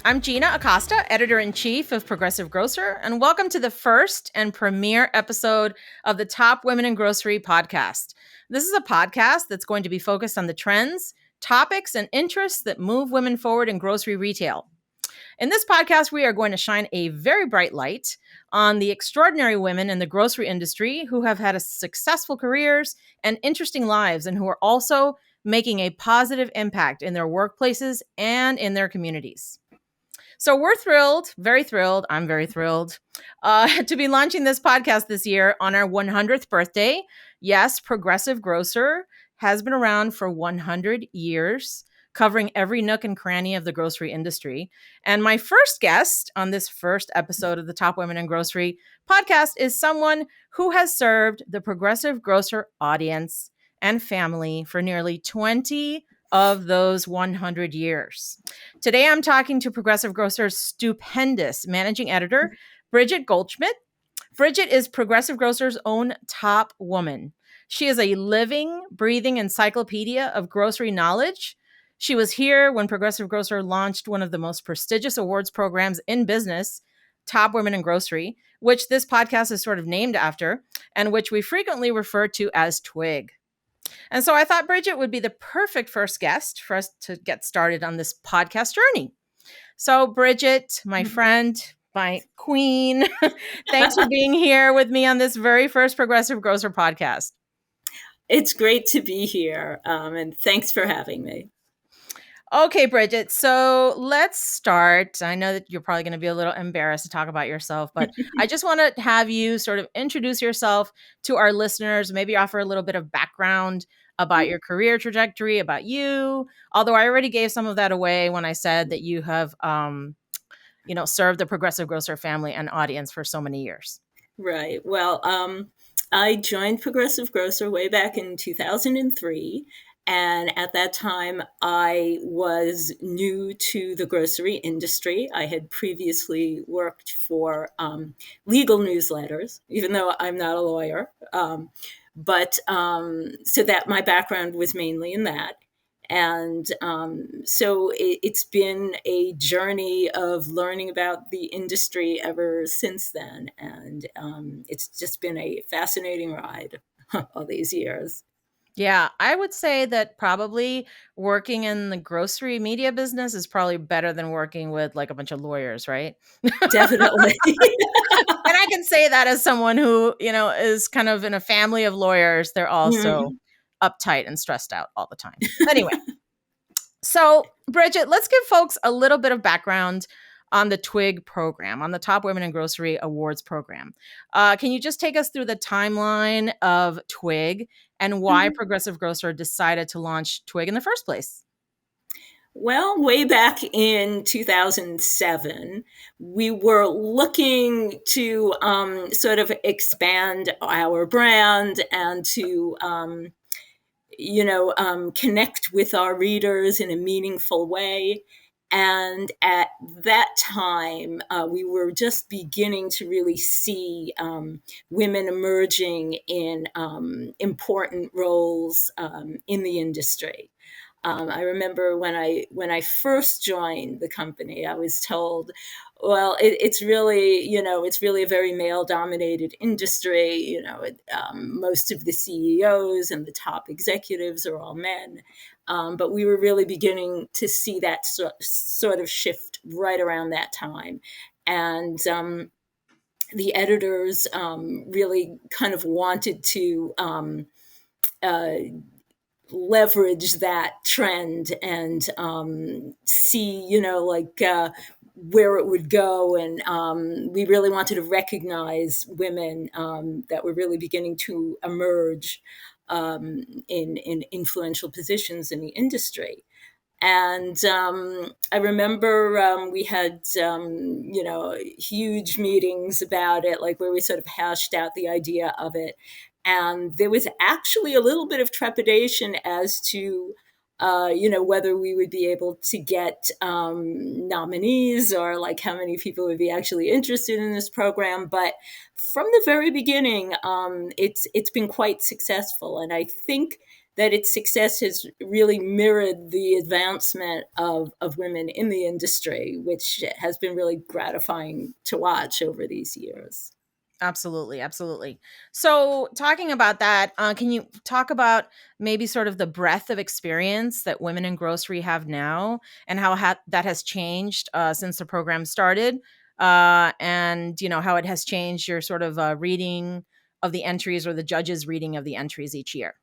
I'm Gina Acosta, editor-in-chief of Progressive Grocer, and welcome to the first and premiere episode of the Top Women in Grocery podcast. This is a podcast that's going to be focused on the trends, topics, and interests that move women forward in grocery retail. In this podcast, we are going to shine a very bright light on the extraordinary women in the grocery industry who have had successful careers and interesting lives, and who are also making a positive impact in their workplaces and in their communities. So we're thrilled, very thrilled. I'm very thrilled to be launching this podcast this year on our 100th birthday. Yes, Progressive Grocer has been around for 100 years, covering every nook and cranny of the grocery industry. And my first guest on this first episode of the Top Women in Grocery podcast is someone who has served the Progressive Grocer audience and family for nearly 20 of those 100 years. Today, I'm talking to Progressive Grocer's stupendous managing editor, Bridget Goldschmidt. Bridget is Progressive Grocer's own top woman. She is a living, breathing encyclopedia of grocery knowledge. She was here when Progressive Grocer launched one of the most prestigious awards programs in business, Top Women in Grocery, which this podcast is sort of named after, and which we frequently refer to as Twig. And so I thought Bridget would be the perfect first guest for us to get started on this podcast journey. So Bridget, my friend, my queen, thanks for being here with me on this very first Progressive Grocer podcast. It's great to be here, and thanks for having me. Okay, Bridget, so let's start. I know that you're probably going to be a little embarrassed to talk about yourself, but I just want to have you sort of introduce yourself to our listeners, maybe offer a little bit of background about your career trajectory, about you, although I already gave some of that away when I said that you have, served the Progressive Grocer family and audience for so many years. Right. Well, I joined Progressive Grocer way back in 2003. And at that time, I was new to the grocery industry. I had previously worked for legal newsletters, even though I'm not a lawyer. So that my background was mainly in that. And so it's been a journey of learning about the industry ever since then. And it's just been a fascinating ride all these years. Yeah, I would say that probably working in the grocery media business is probably better than working with like a bunch of lawyers, right? Definitely. And I can say that as someone who, is kind of in a family of lawyers. They're also uptight and stressed out all the time. Anyway, so Bridget, let's give folks a little bit of background on the Twig program, on the Top Women in Grocery Awards program. Can you just take us through the timeline of Twig and why Progressive Grocer decided to launch Twig in the first place? Well, way back in 2007, we were looking to sort of expand our brand and to, connect with our readers in a meaningful way. And at that time, we were just beginning to really see women emerging in important roles in the industry. I remember when I first joined the company, I was told, "Well, it's really a very male dominated industry. Most of the CEOs and the top executives are all men." But we were really beginning to see that sort of shift right around that time, and the editors really kind of wanted to uh, leverage that trend and see, where it would go. And we really wanted to recognize women that were really beginning to emerge in influential positions in the industry. And I remember we had, huge meetings about it, like where we sort of hashed out the idea of it. And there was actually a little bit of trepidation as to, whether we would be able to get nominees or like how many people would be actually interested in this program. But from the very beginning, it's been quite successful. And I think that its success has really mirrored the advancement of women in the industry, which has been really gratifying to watch over these years. Absolutely, absolutely. So, talking about that, can you talk about maybe sort of the breadth of experience that women in grocery have now, and how that has changed since the program started, and how it has changed your sort of reading of the entries, or the judges' reading of the entries each year?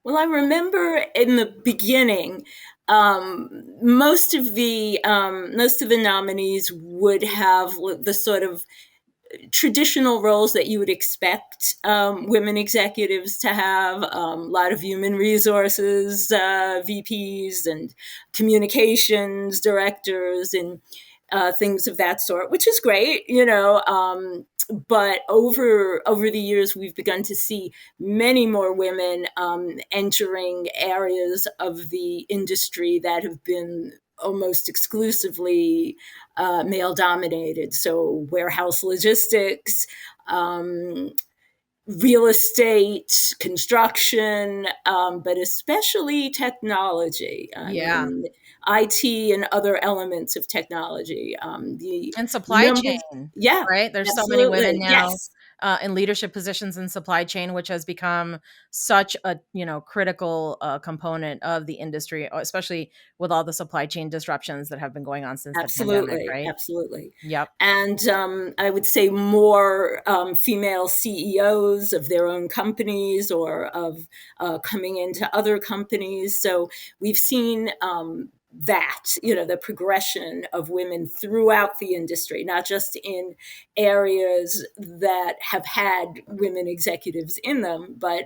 Well, I remember in the beginning, most of the nominees would have the sort of traditional roles that you would expect women executives to have. A lot of human resources VPs and communications directors and things of that sort, which is great, but over the years, we've begun to see many more women entering areas of the industry that have been almost exclusively male dominated. So warehouse logistics, real estate, construction, but especially technology. I Yeah, mean, IT and other elements of technology. The and supply numbers, chain, yeah, right? There's so many women absolutely, now yes. in leadership positions in supply chain, which has become such a critical component of the industry, especially with all the supply chain disruptions that have been going on since the pandemic, Absolutely, right? absolutely. Yep. And I would say more female CEOs of their own companies or of coming into other companies. So we've seen the progression of women throughout the industry, not just in areas that have had women executives in them, but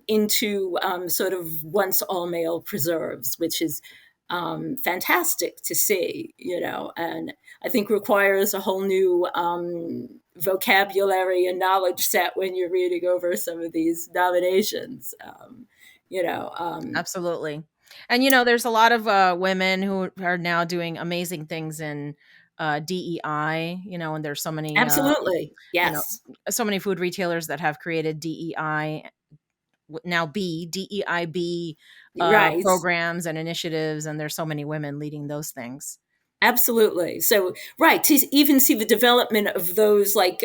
into sort of once all male preserves, which is fantastic to see, and I think requires a whole new vocabulary and knowledge set when you're reading over some of these nominations. You know, um, Absolutely. And there's a lot of women who are now doing amazing things in DEI, and there's so many Absolutely, you know yes, so many food retailers that have created DEI, now B DEIB right. programs and initiatives, and there's so many women leading those things. Absolutely. So, right, to even see the development of those, like,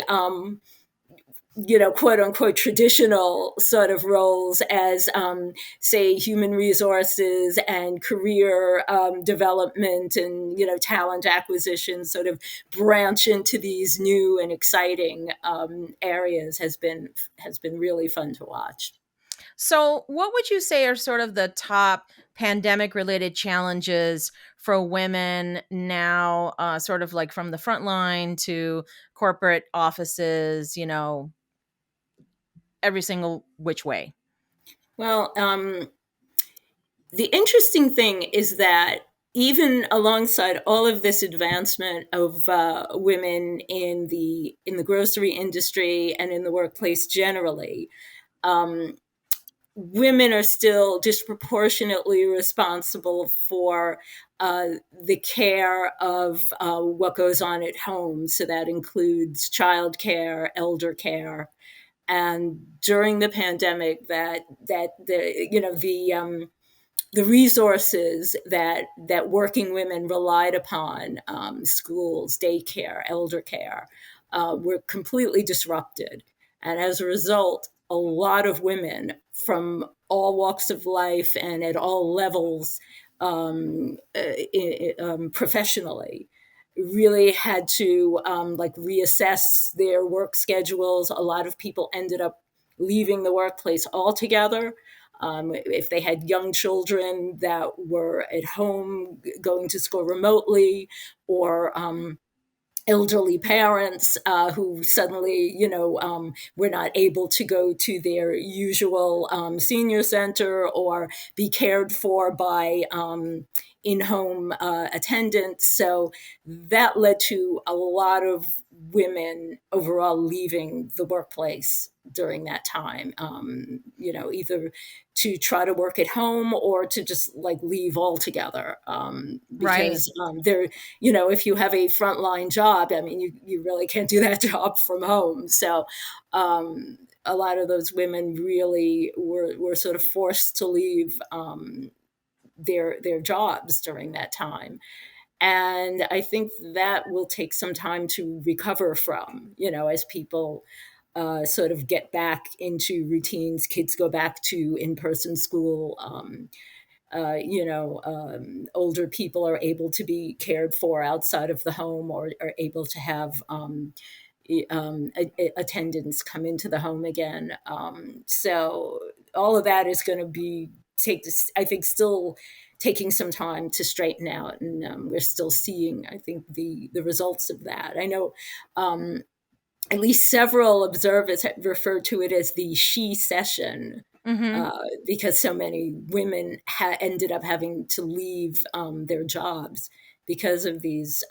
quote unquote traditional sort of roles as, say, human resources and career development and talent acquisition, sort of branch into these new and exciting areas has been really fun to watch. So, what would you say are sort of the top pandemic related challenges for women now, sort of like from the front line to corporate offices, every single which way? Well, the interesting thing is that even alongside all of this advancement of women in the grocery industry and in the workplace generally, um, women are still disproportionately responsible for the care of what goes on at home. So that includes childcare, elder care, and during the pandemic, that the resources that working women relied upon, schools, daycare, elder care, were completely disrupted. And as a result, a lot of women from all walks of life and at all levels, professionally, really had to like reassess their work schedules. A lot of people ended up leaving the workplace altogether. If they had young children that were at home going to school remotely, or elderly parents who suddenly, were not able to go to their usual senior center or be cared for by in-home attendants. So that led to a lot of women overall leaving the workplace during that time, either to try to work at home or to just like leave altogether, Right. because if you have a frontline job, I mean, you really can't do that job from home. So, a lot of those women really were sort of forced to leave their jobs during that time. And I think that will take some time to recover from, as people sort of get back into routines, kids go back to in-person school. Older people are able to be cared for outside of the home, or are able to have attendants come into the home again. So all of that is going to be I think, still taking some time to straighten out, and we're still seeing, I think, the results of that. I know at least several observers have referred to it as the she session, Mm-hmm. because so many women ended up having to leave their jobs because of these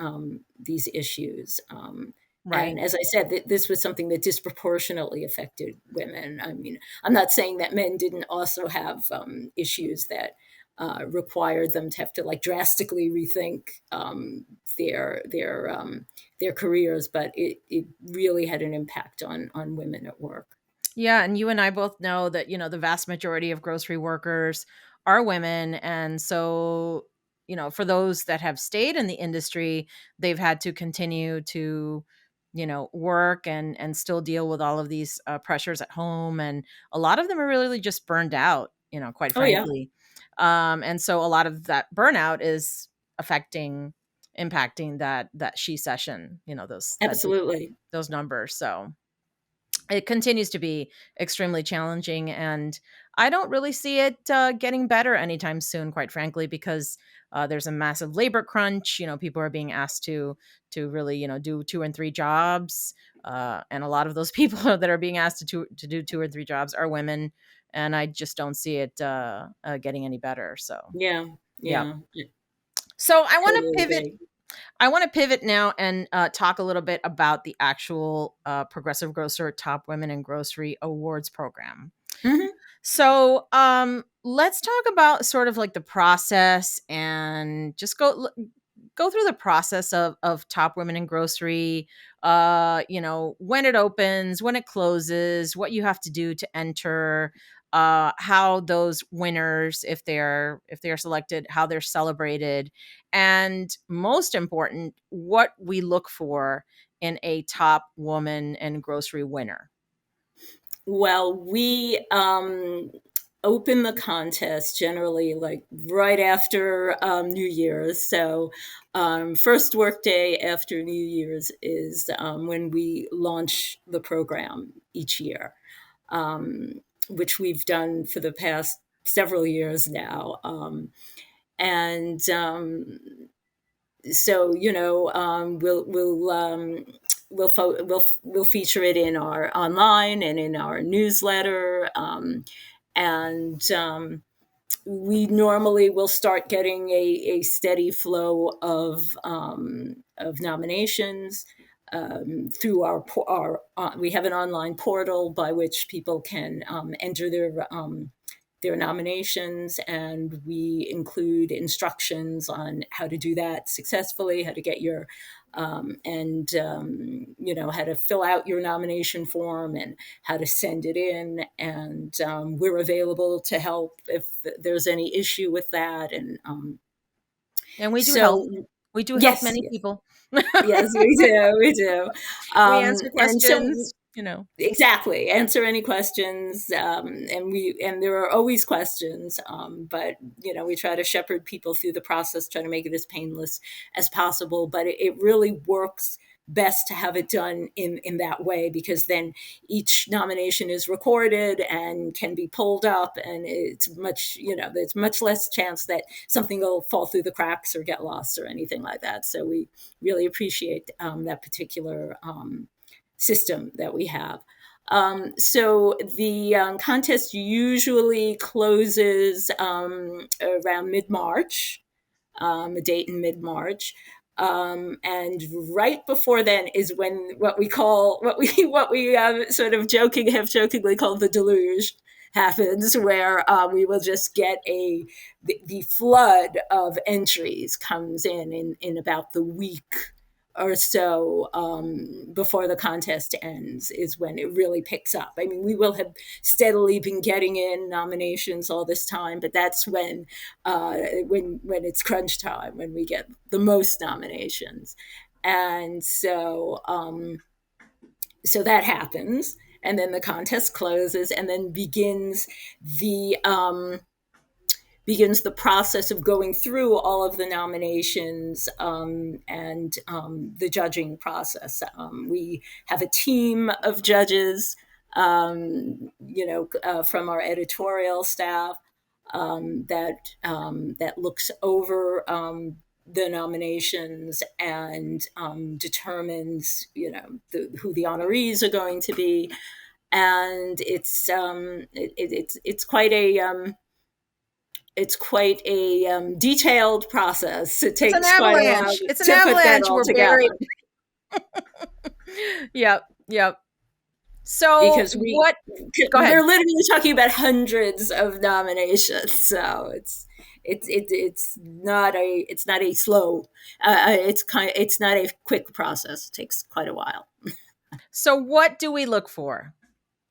issues. And Right. as I said, this was something that disproportionately affected women. I mean, I'm not saying that men didn't also have issues that required them to have to, like, drastically rethink their careers, but it really had an impact on women at work. Yeah, and you and I both know that, the vast majority of grocery workers are women. And so, for those that have stayed in the industry, they've had to continue to, work and still deal with all of these pressures at home. And a lot of them are really just burned out, quite Oh yeah, frankly. And so a lot of that burnout is impacting that she session, absolutely. those numbers. So it continues to be extremely challenging, and I don't really see it getting better anytime soon, quite frankly, because there's a massive labor crunch. People are being asked to really, do two and three jobs, and a lot of those people that are being asked to do two or three jobs are women, and I just don't see it getting any better. So, Yeah, yeah. yeah, I So I want to totally pivot agree. I want to pivot now and talk a little bit about the actual Progressive Grocer Top Women in Grocery Awards program. Mhm. So let's talk about sort of like the process, and just go through the process of Top Women in Grocery. When it opens, when it closes, what you have to do to enter, how those winners, if they're selected, how they're celebrated, and most important, what we look for in a top woman and grocery winner. Well, we open the contest generally like right after New Year's. So, first workday after New Year's is when we launch the program each year, which we've done for the past several years now. And so, we'll feature it in our online and in our newsletter, and we normally will start getting a steady flow of nominations through we have an online portal by which people can enter their nominations, and we include instructions on how to do that successfully, how to get your and how to fill out your nomination form and how to send it in. And we're available to help if there's any issue with that. And And we do help. so, We do help yes, many yes, people. yes, we do, we do. We answer And so, questions. exactly, answer any questions, and there are always questions, but we try to shepherd people through the process, try to make it as painless as possible. But it really works best to have it done in that way, because then each nomination is recorded and can be pulled up, and there's much less chance that something will fall through the cracks or get lost or anything like that. So we really appreciate that particular system that we have. So the contest usually closes around mid-March, a date in mid-March. And right before then is when what we sort of jokingly called the deluge happens, where we will just get the flood of entries comes in about the week or so before the contest ends is when it really picks up. I mean, we will have steadily been getting in nominations all this time, but that's when it's crunch time, when we get the most nominations. And so that happens, and then the contest closes, and then the begins the process of going through all of the nominations and the judging process. We have a team of judges, from our editorial staff that looks over the nominations and determines, who the honorees are going to be, and it's quite a detailed process. It It's an takes quite a while avalanche. It's an to put that avalanche. all We're together. buried. Yep. Yep. So Because what? Go ahead. we're literally talking about hundreds of nominations, so it's not a slow, it's not a quick process. It takes quite a while. So what do we look for?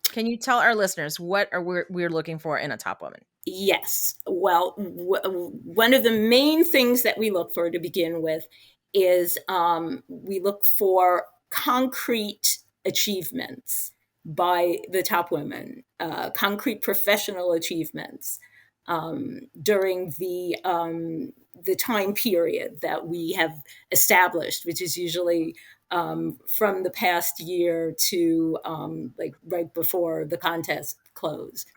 Can you tell our listeners what we're looking for in a top woman? Yes. Well, one of the main things that we look for to begin with is we look for concrete achievements by the top women, concrete professional achievements during the time period that we have established, which is usually from the past year to like right before the contest closed.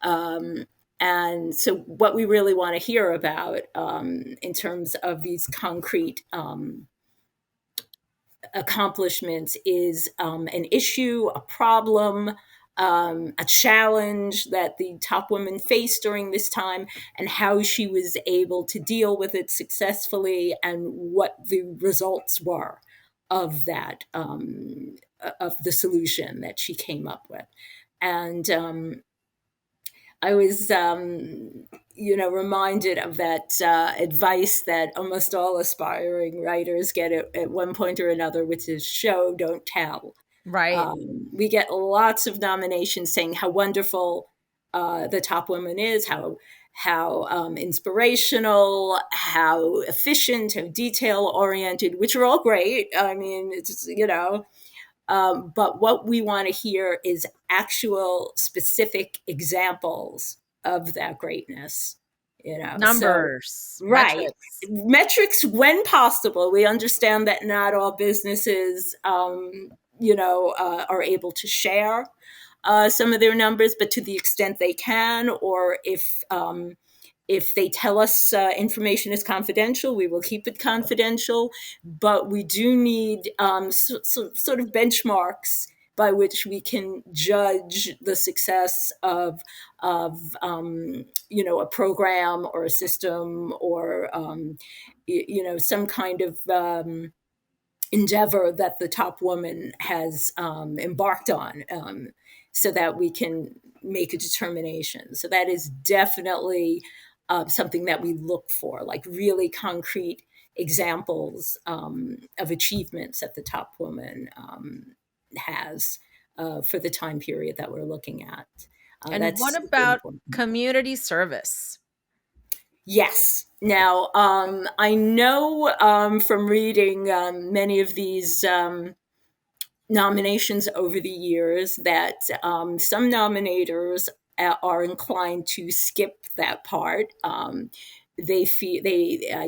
Um, and so, what we really want to hear about in terms of these concrete accomplishments is an issue, a problem, a challenge that the top woman faced during this time, and how she was able to deal with it successfully, and what the results were of that, of the solution that she came up with. And I was, reminded of that advice that almost all aspiring writers get at one point or another, which is show, don't tell. Right. We get lots of nominations saying how wonderful the top woman is, how inspirational, how efficient, how detail oriented, which are all great. I mean, it's but what we want to hear is actual specific examples of that greatness, So, Numbers, right. metrics. Metrics when possible. We understand that not all businesses, are able to share some of their numbers, but to the extent they can, or if they tell us information is confidential, we will keep it confidential. But we do need sort of benchmarks by which we can judge the success of a program or a system, or some kind of endeavor that the top woman has embarked on, so that we can make a determination. So that is definitely something that we look for, like really concrete examples of achievements that the top woman has for the time period that we're looking at. And That's what super about important. community service? Yes. Now, I know from reading many of these nominations over the years that some nominators are inclined to skip that part. I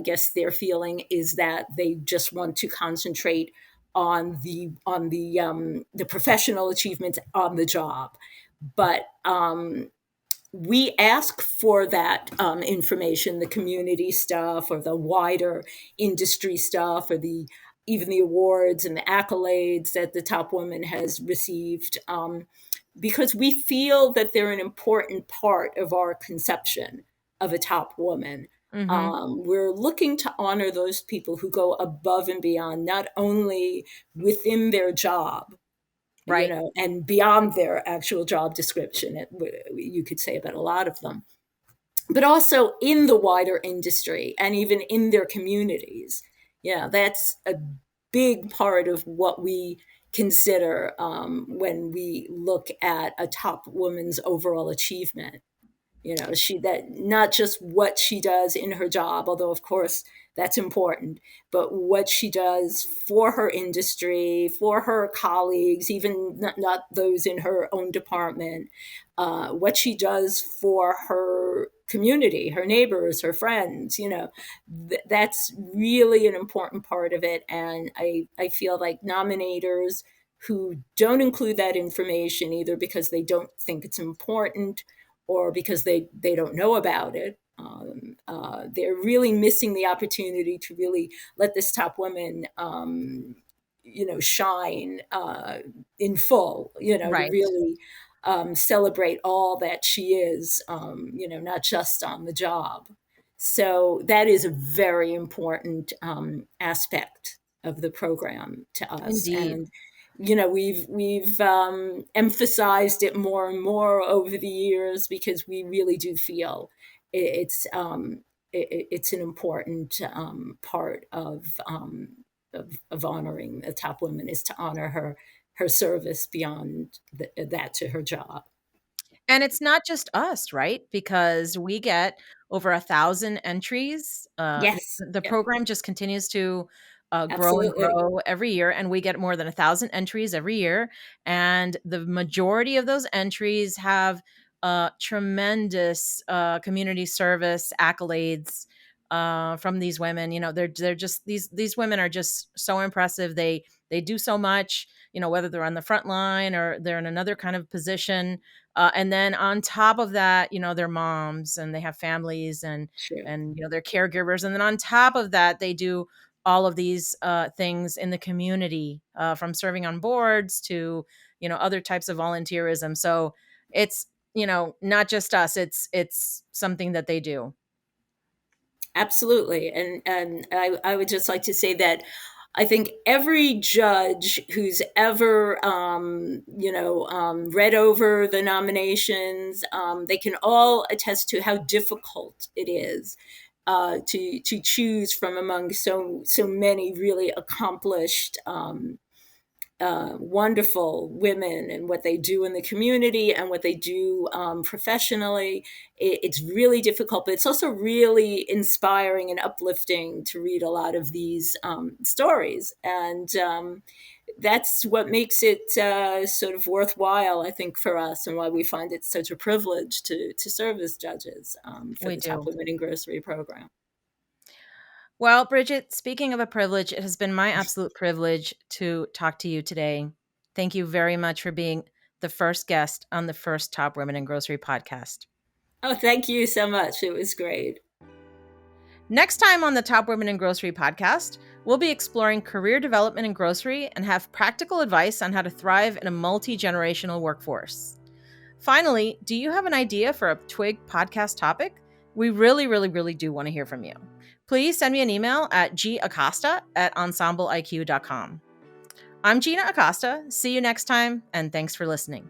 guess their feeling is that they just want to concentrate on the professional achievements on the job. But we ask for that information, the community stuff, or the wider industry stuff, or even the awards and the accolades that the top woman has received, because we feel that they're an important part of our conception of a top woman. Mm-hmm. We're looking to honor those people who go above and beyond, not only within their job, Right. and beyond their actual job description, you could say about a lot of them, but also in the wider industry and even in their communities. Yeah, that's a big part of what we consider when we look at a top woman's overall achievement. She that not just what she does in her job, although of course that's important, but what she does for her industry, for her colleagues, even not those in her own department, what she does for her community, her neighbors, her friends. That's really an important part of it. And I feel like nominators who don't include that information, either because they don't think it's important or because they don't know about it, they're really missing the opportunity to really let this top woman, shine in full, to Right. really celebrate all that she is, not just on the job. So that is a very important aspect of the program to us. Indeed. And we've emphasized it more and more over the years because we really do feel it's it's an important part of honoring a top woman, is to honor her service beyond that to her job. And it's not just us, right? Because we get over 1,000 entries. Yes. The Yeah, program just continues to grow and absolutely. grow every year, and we get more than 1,000 entries every year. And the majority of those entries have tremendous community service accolades from these women. They're just these women are just so impressive. They do so much. Whether they're on the front line or they're in another kind of position, and then on top of that, they're moms and they have families Sure. and they're caregivers. And then on top of that, they do all of these things in the community, from serving on boards to other types of volunteerism. So it's not just us. It's something that they do. Absolutely. And I would just like to say that I think every judge who's ever, read over the nominations, they can all attest to how difficult it is to choose from among so many really accomplished, wonderful women, and what they do in the community and what they do professionally. It's really difficult, but it's also really inspiring and uplifting to read a lot of these stories. And that's what makes it sort of worthwhile, I think, for us, and why we find it such a privilege to serve as judges for We the Top do. Women in Grocery program. Well, Bridget, speaking of a privilege, it has been my absolute privilege to talk to you today. Thank you very much for being the first guest on the first Top Women in Grocery podcast. Oh, thank you so much. It was great. Next time on the Top Women in Grocery podcast, we'll be exploring career development in grocery and have practical advice on how to thrive in a multi-generational workforce. Finally, do you have an idea for a Twig podcast topic? We really, really, really do want to hear from you. Please send me an email at gacosta@ensembleiq.com. I'm Gina Acosta. See you next time, and thanks for listening.